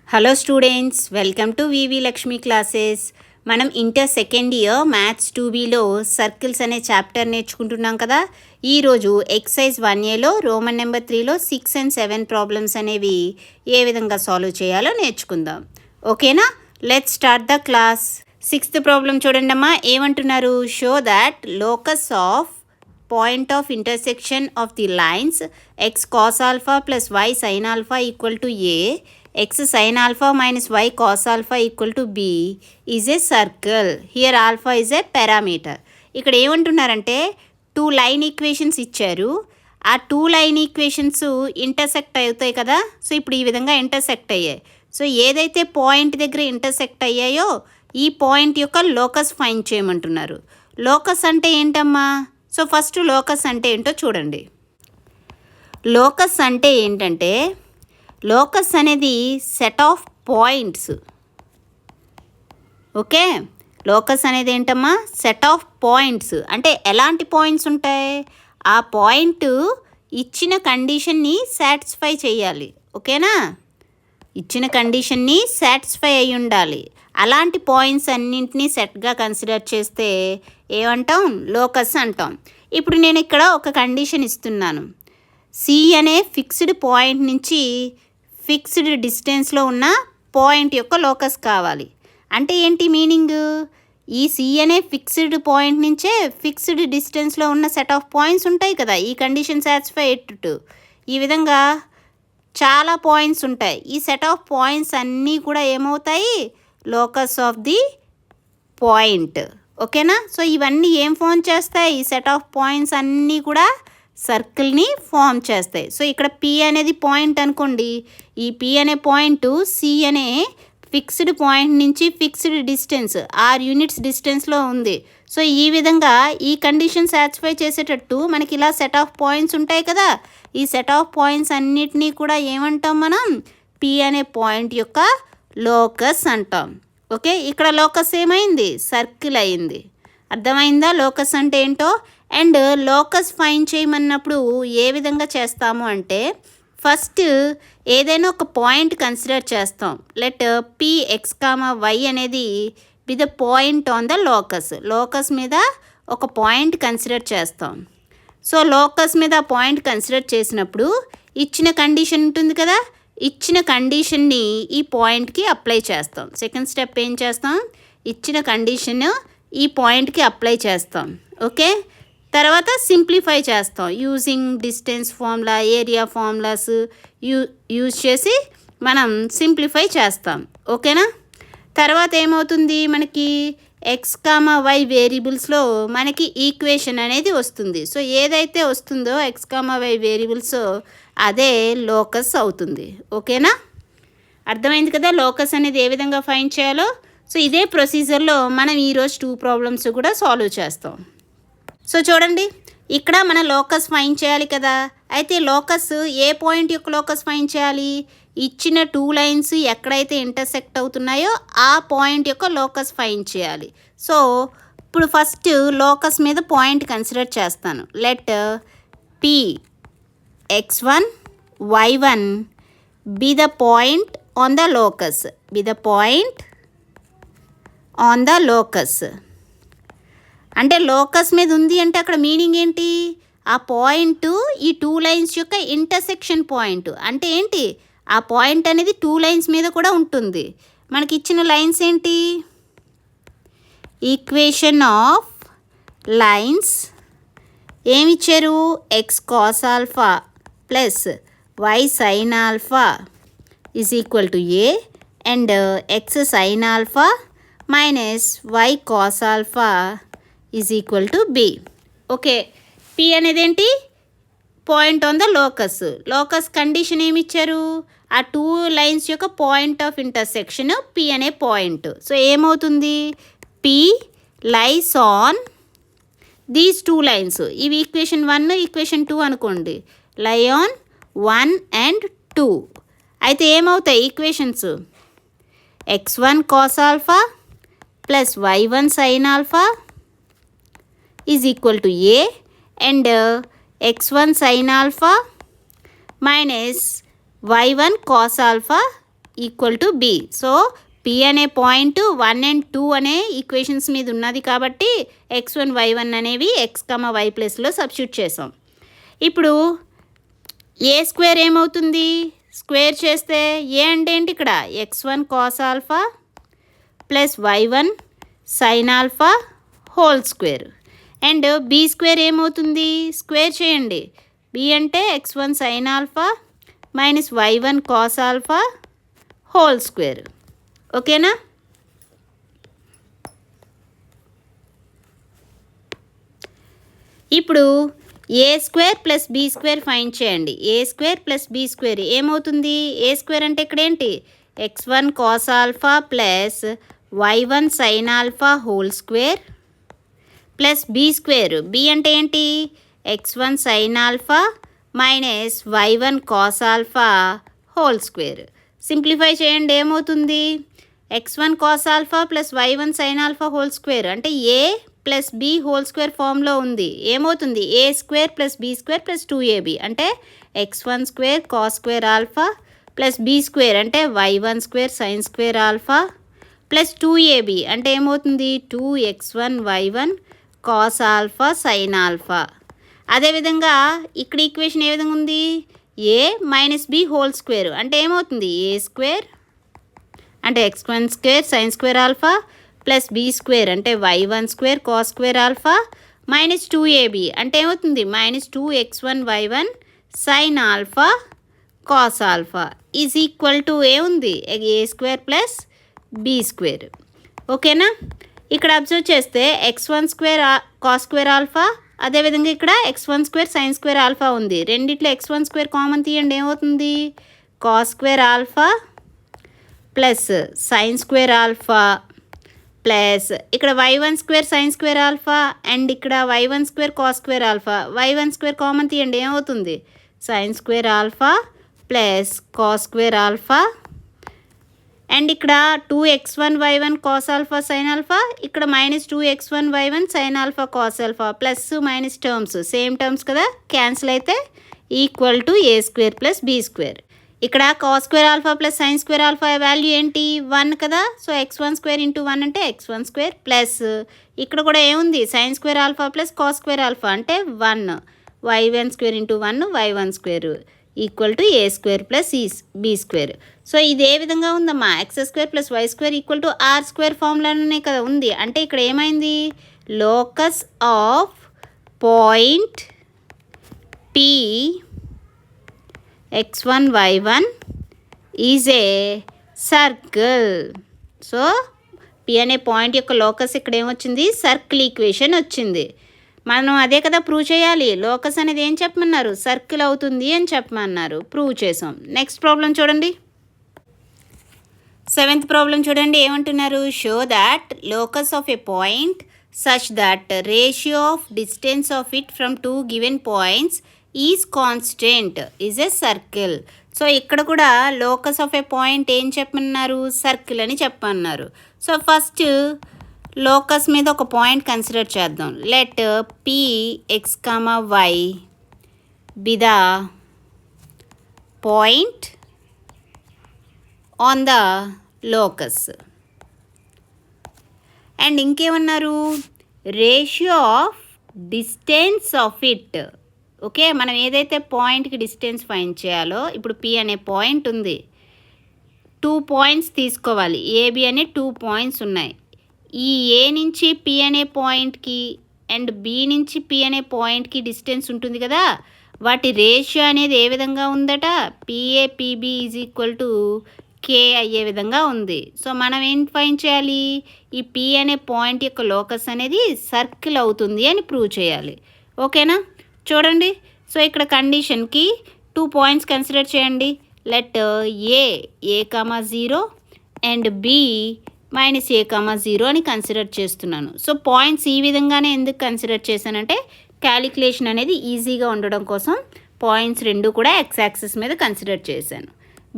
Hello students, welcome to VV Lakshmi classes. మనం inter second year maths 2Bలో circles అనే chapter నేర్చుకుంటున్నాం కదా. ఈరోజు ఎక్సైజ్ 1Aలో రోమన్ నెంబర్ 3లో 6 and 7 ప్రాబ్లమ్స్ అనేవి ఏ విధంగా సాల్వ్ చేయాలో నేర్చుకుందాం. ఓకేనా? Let's start the class. 6th problem చూడండి అమ్మా. ఏమంటున్నారు? Show that locus of point of intersection of the lines x cos alpha plus y sin alpha equal to a, x sin alpha minus y cos alpha equal to b is a circle. Here alpha is a parameter. ఇక్కడ ఏమంటున్నారంటే 2 line equations ఇచ్చారు. ఆ 2 line equations intersect అవుతాయి కదా. So ఇప్పుడు ఈ విధంగా intersect అయ్యాయి. సో ఏదైతే పాయింట్ దగ్గర ఇంటర్సెక్ట్ అయ్యాయో ఈ పాయింట్ యొక్క లోకస్ ఫైండ్ చేయమంటున్నారు. లోకస్ అంటే ఏంటమ్మా? సో ఫస్ట్ లోకస్ అంటే ఏంటో చూడండి. లోకస్ అంటే ఏంటంటే, లోకస్ అనేది set of points. Okay, locus అనేది ఏంటమ్మా? Set of points. అంటే ఎలాంటి పాయింట్స్ ఉంటాయి? ఆ పాయింట్ ఇచ్చిన కండిషన్ని సాటిస్ఫై చేయాలి. ఓకేనా? ఇచ్చిన కండిషన్ని సాటిస్ఫై అయి ఉండాలి. అలాంటి పాయింట్స్ అన్నింటినీ సెట్గా కన్సిడర్ చేస్తే ఏమంటాం? లోకస్ అంటాం. ఇప్పుడు నేను ఇక్కడ ఒక కండిషన్ ఇస్తున్నాను. సి అనే ఫిక్స్డ్ పాయింట్ నుంచి ఫిక్స్డ్ డిస్టెన్స్లో ఉన్న పాయింట్ యొక్క లోకస్ కావాలి. అంటే ఏంటి మీనింగ్? ఈ సి అనే ఫిక్స్డ్ పాయింట్ నుంచే ఫిక్స్డ్ డిస్టెన్స్లో ఉన్న సెట్ ఆఫ్ పాయింట్స్ ఉంటాయి కదా, ఈ కండిషన్ సాటిస్ఫై ఎట్టు. ఈ విధంగా చాలా పాయింట్స్ ఉంటాయి. ఈ సెట్ ఆఫ్ పాయింట్స్ అన్నీ కూడా ఏమవుతాయి? Locus of the point. ఓకేనా? సో ఇవన్నీ ఏం ఫామ్ చేస్తాయి? ఈ సెట్ ఆఫ్ పాయింట్స్ అన్నీ కూడా సర్కిల్ని ఫామ్ చేస్తాయి. సో ఇక్కడ పి అనేది పాయింట్ అనుకోండి. ఈ పి అనే పాయింట్ సి అనే ఫిక్స్డ్ పాయింట్ నుంచి ఫిక్స్డ్ డిస్టెన్స్ 6 యూనిట్స్ డిస్టెన్స్లో ఉంది. సో ఈ విధంగా ఈ కండిషన్ సాటిస్ఫై చేసేటట్టు మనకి ఇలా సెట్ ఆఫ్ పాయింట్స్ ఉంటాయి కదా. ఈ సెట్ ఆఫ్ పాయింట్స్ అన్నిటినీ కూడా ఏమంటాం మనం? పి అనే పాయింట్ యొక్క లోకస్ అంటాం. ఓకే, ఇక్కడ లోకస్ ఏమైంది? సర్కిల్ అయింది. అర్థమైందా లోకస్ అంటే ఏంటో? అండ్ లోకస్ ఫైండ్ చేయమన్నప్పుడు ఏ విధంగా చేస్తాము అంటే, ఫస్ట్ ఏదైనా ఒక పాయింట్ కన్సిడర్ చేస్తాం. Let P X comma Y అనేది with the point on the locus. Locus మీద ఒక పాయింట్ కన్సిడర్ చేస్తాం. సో లోకస్ మీద పాయింట్ కన్సిడర్ చేసినప్పుడు ఇచ్చిన కండిషన్ ఉంటుంది కదా, ఇచ్చిన కండిషన్ని ఈ పాయింట్కి అప్లై చేస్తాం. సెకండ్ స్టెప్ ఏం చేస్తాం? ఇచ్చిన కండిషన్ ఈ పాయింట్కి అప్లై చేస్తాం. ఓకే, తర్వాత సింప్లిఫై చేస్తాం. Using distance formula, area formulas use చేసి మనం సింప్లిఫై చేస్తాం. ఓకేనా? తర్వాత ఏమవుతుంది? మనకి ఎక్స్ కామా వై వేరియబుల్స్లో మనకి ఈక్వేషన్ అనేది వస్తుంది. సో ఏదైతే వస్తుందో ఎక్స్ కామా వై వేరియబుల్స్ అదే లోకస్ అవుతుంది. ఓకేనా? అర్థమైంది కదా లోకస్ అనేది ఏ విధంగా ఫైండ్ చేయాలో. సో ఇదే ప్రొసీజర్లో మనం ఈరోజు 2 ప్రాబ్లమ్స్ కూడా సాల్వ్ చేస్తాం. సో చూడండి, ఇక్కడ మన లోకస్ ఫైండ్ చేయాలి కదా. అయితే లోకస్ ఏ పాయింట్ యొక్క లోకస్ ఫైండ్ చేయాలి? ఇచ్చిన 2 లైన్స్ ఎక్కడైతే ఇంటర్సెక్ట్ అవుతున్నాయో ఆ పాయింట్ యొక్క లోకస్ ఫైండ్ చేయాలి. సో ఇప్పుడు ఫస్ట్ లోకస్ మీద పాయింట్ కన్సిడర్ చేస్తాను. Let P x1 y1 be the point on the locus. Be the point on the locus. అంటే లోకస్ మీద ఉంది అంటే అక్కడ మీనింగ్ ఏంటి? ఆ పాయింట్ ఈ 2 లైన్స్ యొక్క ఇంటర్సెక్షన్ పాయింట్. అంటే ఏంటి? ఆ పాయింట్ అనేది 2 లైన్స్ మీద కూడా ఉంటుంది. మనకి ఇచ్చిన లైన్స్ ఏంటి? ఈక్వేషన్ ఆఫ్ లైన్స్ ఏమిచ్చారు? X cos alpha plus y sine alpha is equal to A and x sine alpha minus y cos alpha is equal to b. Okay, P అనేది ఏంటి? Point on the locus. Locus condition ఏమి ఇచ్చారు? ఆ 2 lines యొక్క point of intersection P అనే point. So ఏమవుతుంది? P lies on these 2 lines. ఇవి equation 1 equation 2 అనుకోండి. Lie on 1 and 2. అయితే ఏమవుతాయి equations? x1 cos alpha plus y1 sine alpha is equal to A and x1 sine alpha minus y1 cos alpha equal to B. So P అనే point 1 and 2 అనే equations మీద ఉన్నది కాబట్టి x1 y1 అనేవి x, y ప్లేస్లో substitute చేసాం. ఇప్పుడు a square ఏమవుతుంది, స్క్వేర్ చేస్తే ఏ అంటే ఏంటి ఇక్కడ x1 cos alpha plus y1 sine alpha whole square. And b square ఏమవుతుంది, స్క్వేర్ చేయండి. బి అంటే x1 sine alpha minus y1 cos alpha whole square. ఓకేనా? ఇప్పుడు a square plus B square find చేయండి. A square plus B square ఏమవుతుంది, ఏ square అంటే ఇక్కడ ఏంటి x1 cos alpha plus y1 sine alpha whole square plus B square. B అంటే ఏంటి x1 sine alpha minus y1 cos alpha whole square. Simplify చేయండి, ఏమవుతుంది x1 cos alpha plus y1 sine alpha whole square అంటే a plus b whole square ఫామ్లో ఉంది. ఏమవుతుంది ఏ square plus B square plus 2ab అంటే x1 square cos square alpha plus B square అంటే y1 square sine square alpha plus 2ab అంటే ఏమవుతుంది 2x1 y1 cos alpha sine alpha. అదేవిధంగా ఇక్కడ equation ఏ విధంగా ఉంది, A minus B whole square అంటే ఏమవుతుంది ఏ స్క్వేర్ అంటే x1 square sine square alpha plus B square అంటే y1 square cos square alpha minus 2ab అంటే ఏమవుతుంది minus 2x1 y1 sine alpha cos alpha is equal to ఏముంది A square plus B square. ఓకేనా? ఇక్కడ observe చేస్తే x1 square cos square alpha, అదేవిధంగా ఇక్కడ x1 square sine square alpha ఉంది. రెండిట్లో x1 స్క్వేర్ కామన్ తీయండి, ఏమవుతుంది cos square alpha plus sine square alpha plus ఇక్కడ y1 square sine square alpha and ఇక్కడ y1 square cos square alpha. y1 square common తీయండి, ఏమవుతుంది sine square alpha plus cos square alpha and ఇక్కడ 2x1 y1 cos alpha sine alpha, ఇక్కడ minus 2x1 y1 sine alpha cos alpha plus minus terms same terms కదా, cancel అయితే equal to a square plus B square. ఇక్కడ cos square alpha plus sine square alpha value ఏంటి 1 కదా, so x1 square into 1 అంటే x1 square plus ఇక్కడ కూడా ఏముంది sine square alpha plus cos square alpha అంటే 1 y1 square into 1 y1 square equal to a square plus B square. So ఇది ఏ విధంగా ఉందమ్మా x square plus y square equal to r square ఫార్ములానే కదా ఉంది. అంటే ఇక్కడ ఏమైంది locus of point P x1 y1 is a circle. So P అనే పాయింట్ యొక్క లోకస్ ఇక్కడ ఏమొచ్చింది సర్కిల్ ఈక్వేషన్ వచ్చింది. మనం అదే కదా ప్రూవ్ చేయాలి. లోకస్ అనేది ఏం చెప్పమన్నారు సర్కిల్ అవుతుంది అని చెప్పమన్నారు, ప్రూవ్ చేసాం. నెక్స్ట్ ప్రాబ్లం చూడండి, 7th ప్రాబ్లం చూడండి. ఏమంటున్నారు show that locus of a point such that ratio of distance of it from 2 given points is constant is a circle. So ఇక్కడ కూడా లోకస్ ఆఫ్ ఏ పాయింట్ ఏం చెప్పమన్నారు circle అని చెప్పమన్నారు. So first locus మీద ఒక పాయింట్ కన్సిడర్ చేద్దాం. Let P X comma y be the point on the locus. And ఇంకేమన్నారు ratio of distance of it. Okay, మనం ఏదైతే పాయింట్కి డిస్టెన్స్ ఫైండ్ చేయాలో ఇప్పుడు పి అనే పాయింట్ ఉంది, 2 పాయింట్స్ తీసుకోవాలి. ఏబి అనే 2 పాయింట్స్ ఉన్నాయి. ఈ ఏ నుంచి పి అనే పాయింట్కి అండ్ బి నుంచి పి అనే పాయింట్కి డిస్టెన్స్ ఉంటుంది కదా, వాటి రేషియో అనేది ఏ విధంగా ఉందట PA PB is equal to k అయ్యే విధంగా ఉంది. సో మనం ఏం ఫైండ్ చేయాలి ఈ పి అనే పాయింట్ యొక్క లోకస్ అనేది సర్కిల్ అవుతుంది అని ప్రూవ్ చేయాలి. ఓకేనా చూడండి. సో ఇక్కడ కండిషన్కి 2 పాయింట్స్ కన్సిడర్ చేయండి. Let A comma 0 and B minus A comma 0 అని కన్సిడర్ చేస్తున్నాను. సో పాయింట్స్ ఈ విధంగానే ఎందుకు కన్సిడర్ చేశానంటే క్యాలిక్యులేషన్ అనేది ఈజీగా ఉండడం కోసం పాయింట్స్ 2 కూడా ఎక్స్ యాక్సిస్ మీద కన్సిడర్ చేశాను.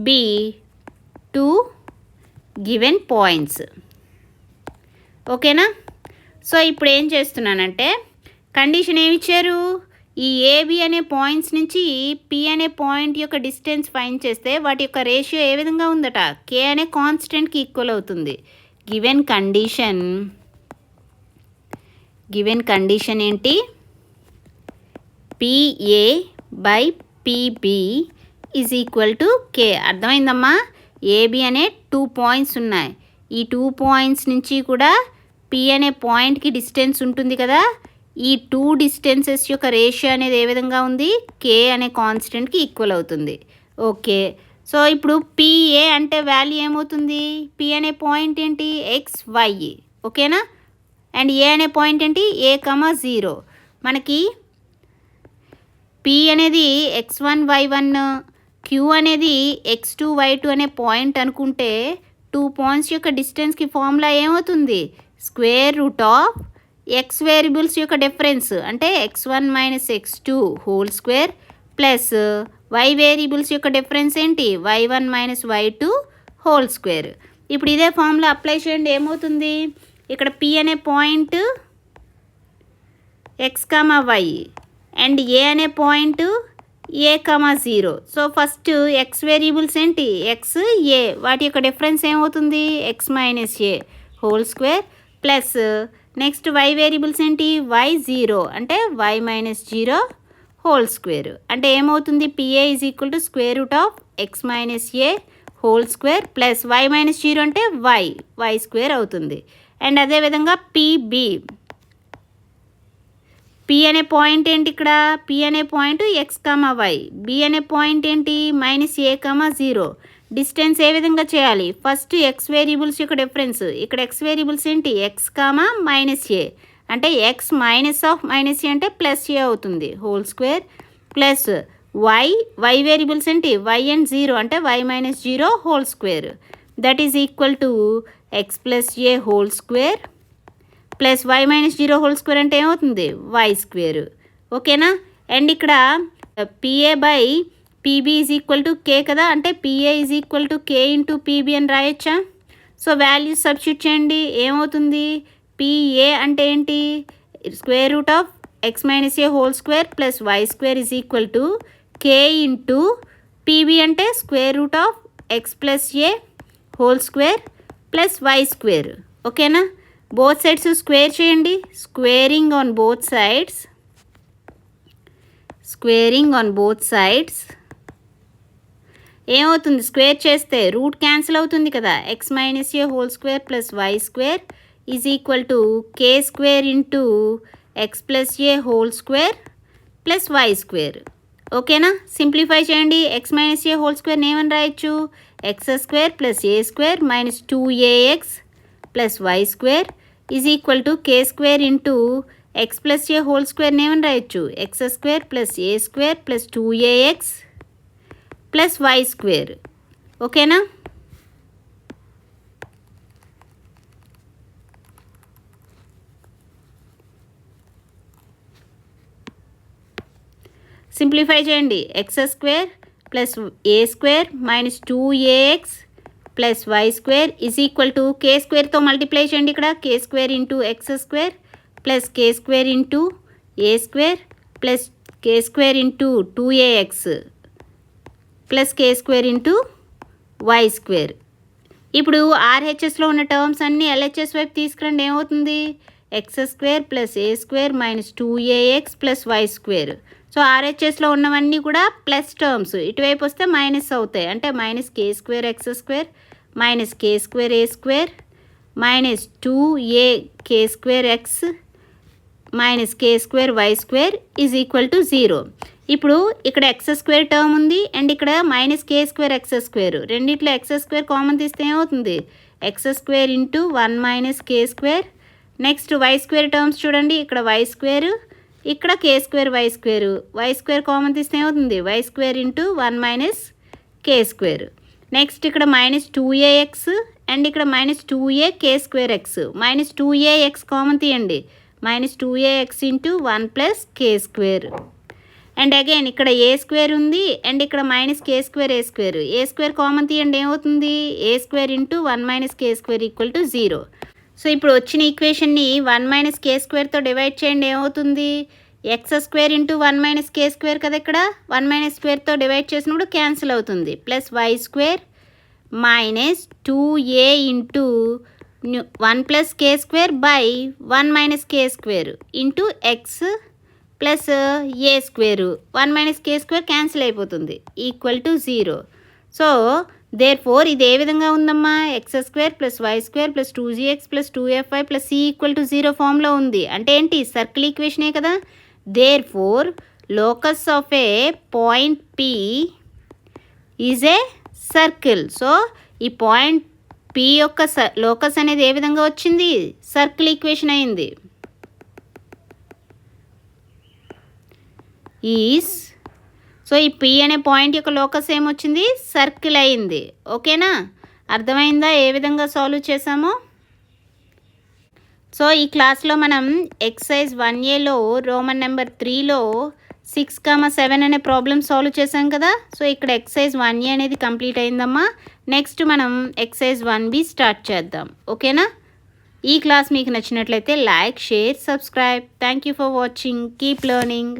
Be 2 given points. ఓకేనా. సో ఇప్పుడు ఏం చేస్తున్నానంటే కండిషన్ ఏమి ఇచ్చారు ఈ ఏబి అనే పాయింట్స్ నుంచి పి అనే పాయింట్ యొక్క డిస్టెన్స్ ఫైండ్ చేస్తే వాటి యొక్క రేషియో ఏ విధంగా ఉందట, కే అనే కాన్స్టెంట్కి ఈక్వల్ అవుతుంది. గివెన్ కండిషన్ ఏంటి, PA by PB is equal to k. అర్థమైందమ్మా? ఏబి అనే 2 పాయింట్స్ ఉన్నాయి. ఈ 2 పాయింట్స్ నుంచి కూడా పి అనే పాయింట్కి డిస్టెన్స్ ఉంటుంది కదా, ఈ 2 డిస్టెన్సెస్ యొక్క రేషియో అనేది ఏ విధంగా ఉంది, కే అనే కాన్స్టెంట్కి ఈక్వల్ అవుతుంది. ఓకే, సో ఇప్పుడు పిఏ అంటే వాల్యూ ఏమవుతుంది, పి అనే పాయింట్ ఏంటి, ఎక్స్ వై, ఓకేనా. అండ్ ఏ అనే పాయింట్ ఏంటి, ఏ కమా 0. మనకి పి అనేది x1 y1, క్యూ అనేది x2 y2 అనే పాయింట్ అనుకుంటే 2 పాయింట్స్ యొక్క డిస్టెన్స్కి ఫార్ములా ఏమవుతుంది, square root of X variables యొక్క డిఫరెన్స్ అంటే x1 minus x2 whole square plus why variables యొక్క డిఫరెన్స్ ఏంటి, y1 minus y2 whole square. ఇప్పుడు ఇదే ఫార్ములా అప్లై చేయండి, ఏమవుతుంది, ఇక్కడ పి అనే point x, y and A అనే point A, 0. So first X variables ఏంటి, ఎక్స్, ఏ, వాటి యొక్క డిఫరెన్స్ ఏమవుతుంది, ఎక్స్ మైనస్ ఏ whole square plus next Y variables ఏంటి, వై 0 అంటే వై మైనస్ 0 హోల్ స్క్వేర్. అంటే ఏమవుతుంది, PA is equal to square root of X minus A whole square plus why minus 0 అంటే Y square అవుతుంది. And అదేవిధంగా PB, P అనే point ఏంటి, ఇక్కడ పి అనే పాయింట్ ఎక్స్, వై, బి అనే పాయింట్ ఏంటి, మైనస్ ఏ, 0. డిస్టెన్స్ ఏ విధంగా చేయాలి, ఫస్ట్ ఎక్స్ వేరియబుల్స్ యొక్క డిఫరెన్స్, ఇక్కడ ఎక్స్ వేరియబుల్స్ ఏంటి, ఎక్స్, మైనస్ ఏ అంటే x minus of minus a అంటే ప్లస్ ఏ అవుతుంది whole square plus why variables ఏంటి, వై అండ్ 0 అంటే why minus 0 whole square. That is equal to x plus a whole square plus why minus 0 whole square అంటే ఏమవుతుంది, y square. ఓకేనా. And ఇక్కడ PA by PB is equal to k కదా, అంటే PA is equal to k into PB అని రాయొచ్చా. So values substitute చేయండి, ఏమవుతుంది, పిఏ అంటే ఏంటి, square root of X minus A whole square plus y square is equal to k into PB అంటే square root of x plus a whole square plus y square. ఓకేనా. Both sides square చేయండి, squaring on both sides ఏమవుతుంది, square చేస్తే root cancel అవుతుంది కదా, x minus A whole square plus y square is equal to k square into x plus a whole square plus y square. ఓకేనా. Simplify చేయండి, x minus ఏ whole square ఏమని రాయొచ్చు, x square plus a square minus 2ax plus y square is equal to k square into x plus a whole square ఏమని రాయొచ్చు, x square plus a square plus 2ax plus y square. ఓకేనా. Simplify చేయండి, x square plus a square minus 2ax plus y square is equal to k స్క్వేర్తో multiply చేయండి, ఇక్కడ k square into x square plus k square into a square plus k square into 2ax plus k square into y square. ఇప్పుడు ఆర్హెచ్ఎస్లో ఉన్న terms అన్నీ LHS వైపు తీసుకురండి, ఏమవుతుంది, x square plus a square minus 2ax plus y square. So ఆర్హెచ్ఎస్లో ఉన్నవన్నీ కూడా ప్లస్ టర్మ్స్, ఇటువైపు వస్తే మైనస్ అవుతాయి, అంటే minus k square x square minus k square a square minus 2a k square x minus k square y square is equal to 0. ఇప్పుడు ఇక్కడ x square term ఉంది అండ్ ఇక్కడ minus k square x square, రెండిట్లో x square common తీస్తే ఏమవుతుంది, x square into 1 minus k square. Next y square terms చూడండి, ఇక్కడ y square ఇక్కడ k square y square common తీస్తే ఏమవుతుంది, y square into 1 minus k square. Next ఇక్కడ minus 2ax and ఇక్కడ minus 2a k square x, minus 2ax common తీయండి, minus 2ax into 1 plus k square. And again ఇక్కడ a square ఉంది and ఇక్కడ minus k square a square common తీయండి, ఏమవుతుంది, ఏ square into 1 minus k square equal to 0. So ఇప్పుడు వచ్చిన ఈక్వేషన్ని 1 minus కే స్క్వేర్తో divide చేయండి, ఏమవుతుంది, x square into 1 minus k square కదా, ఇక్కడ 1 మైనస్ స్క్వేర్తో డివైడ్ చేసినప్పుడు క్యాన్సిల్ అవుతుంది. Plus y square minus 2a into 1 plus k square by 1 minus k square into x plus a square 1 minus k square cancel అయిపోతుంది equal to 0. So therefore ఇది ఏ విధంగా ఉందమ్మా, x square plus y square plus 2gx plus 2fy plus c equal to 0 ఫామ్లో ఉంది. అంటే ఏంటి, circle ఈక్వేషనే కదా. Therefore locus of a point P is a circle. So ఈ పాయింట్ పి యొక్క లోకస్ అనేది ఏ విధంగా వచ్చింది, సర్కిల్ ఈక్వేషన్ అయింది. ఈస్ సో ఈ పి అనే పాయింట్ యొక్క లోకస్ ఏమొచ్చింది, సర్కిల్ అయింది. ఓకేనా, అర్థమైందా ఏ విధంగా సాల్వ్ చేసామో. సో ఈ క్లాస్లో మనం ఎక్సర్సైజ్ 1Aలో రోమన్ నెంబర్ 3లో 6,7 అనే ప్రాబ్లమ్ సాల్వ్ చేసాం కదా. సో ఇక్కడ ఎక్సర్సైజ్ 1A అనేది కంప్లీట్ అయిందమ్మా. నెక్స్ట్ మనం ఎక్సర్సైజ్ 1B స్టార్ట్ చేద్దాం. ఓకేనా, ఈ క్లాస్ మీకు నచ్చినట్లయితే like, share, subscribe. Thank you for watching. Keep learning.